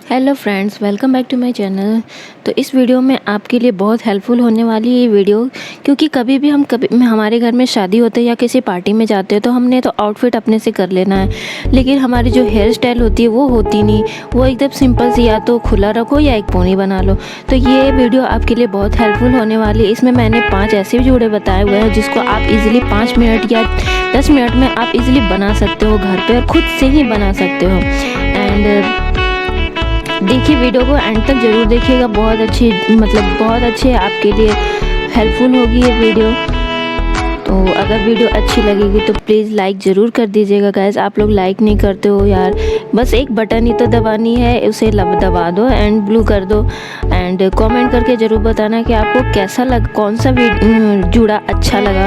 Hello friends, welcome back to my channel. तो इस वीडियो में आपके लिए बहुत हेल्पफुल होने वाली है ये वीडियो, क्योंकि कभी भी हमारे घर में शादी होते है या किसी पार्टी में जाते हैं तो हमने तो आउटफिट अपने से कर लेना है, लेकिन हमारी जो हेयर स्टाइल होती है वो होती नहीं। वो एकदम सिंपल सी, या तो खुला रखो या एक पोनी बना लो। तो ये वीडियो आपके लिए बहुत हेल्पफुल होने वाली है। इसमें मैंने 5 ऐसे जूड़े बताए हुए हैं जिसको आप इजीली 5 मिनट या 10 मिनट में आप इजीली बना सकते हो घर पे, और खुद से ही बना सकते हो। एंड देखिए, वीडियो को एंड तक ज़रूर देखिएगा। बहुत अच्छे आपके लिए हेल्पफुल होगी ये वीडियो। तो अगर वीडियो अच्छी लगेगी तो प्लीज़ लाइक ज़रूर कर दीजिएगा गाइस। आप लोग लाइक नहीं करते हो यार। बस एक बटन ही तो दबानी है, उसे दबा दो एंड ब्लू कर दो। एंड कमेंट करके ज़रूर बताना कि आपको कैसा कौन सा जूड़ा अच्छा लगा।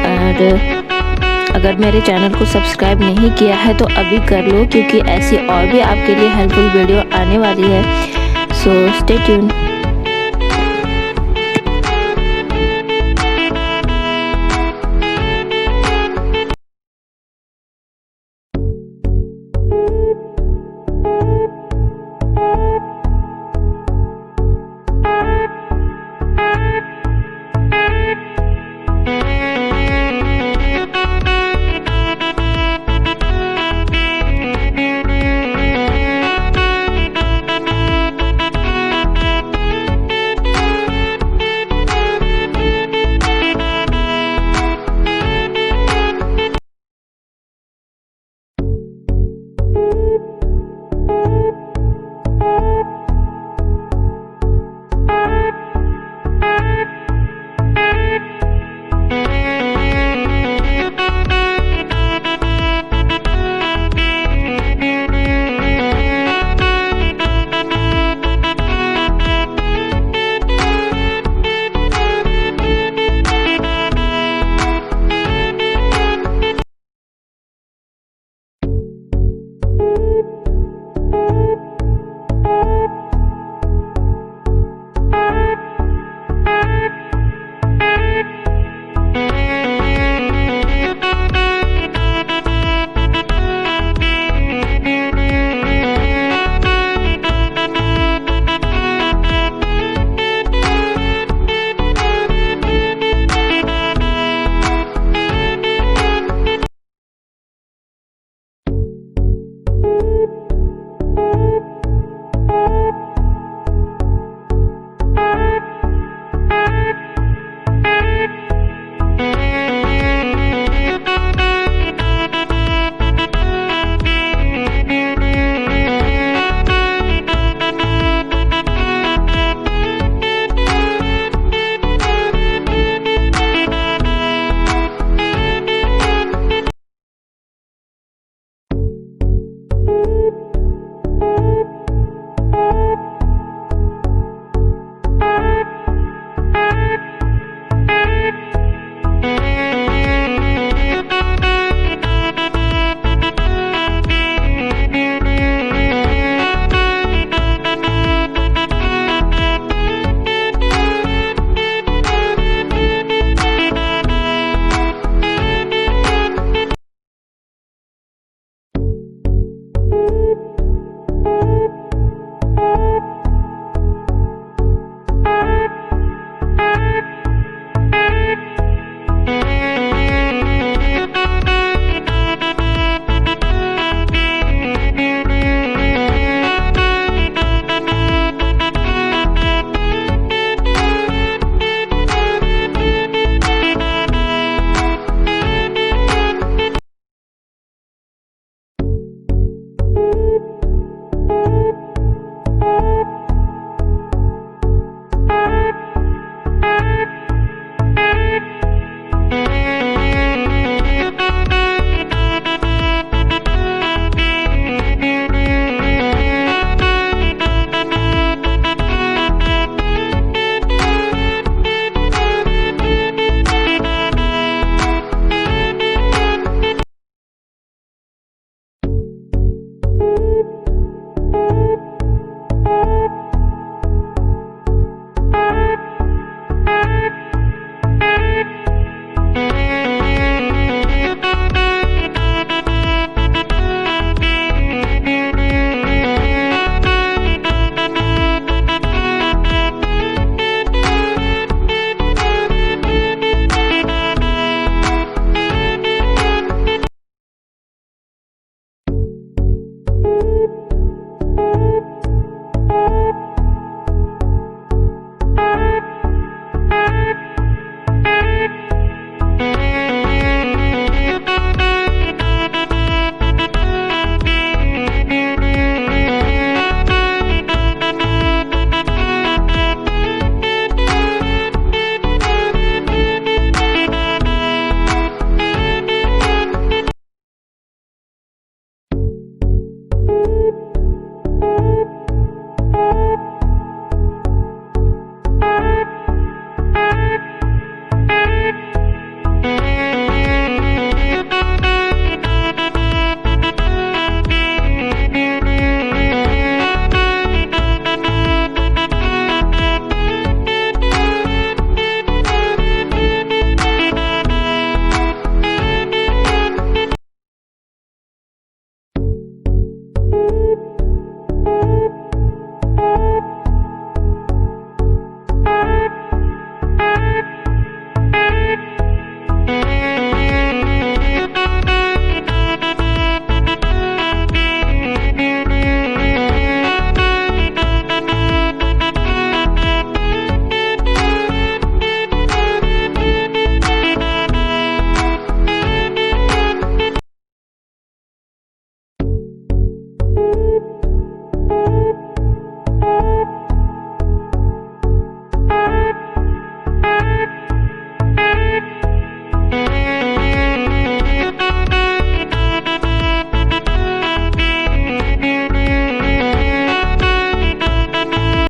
और अगर मेरे चैनल को सब्सक्राइब नहीं किया है तो अभी कर लो, क्योंकि ऐसी और भी आपके लिए हेल्पफुल वीडियो आने वाली है। So stay tune.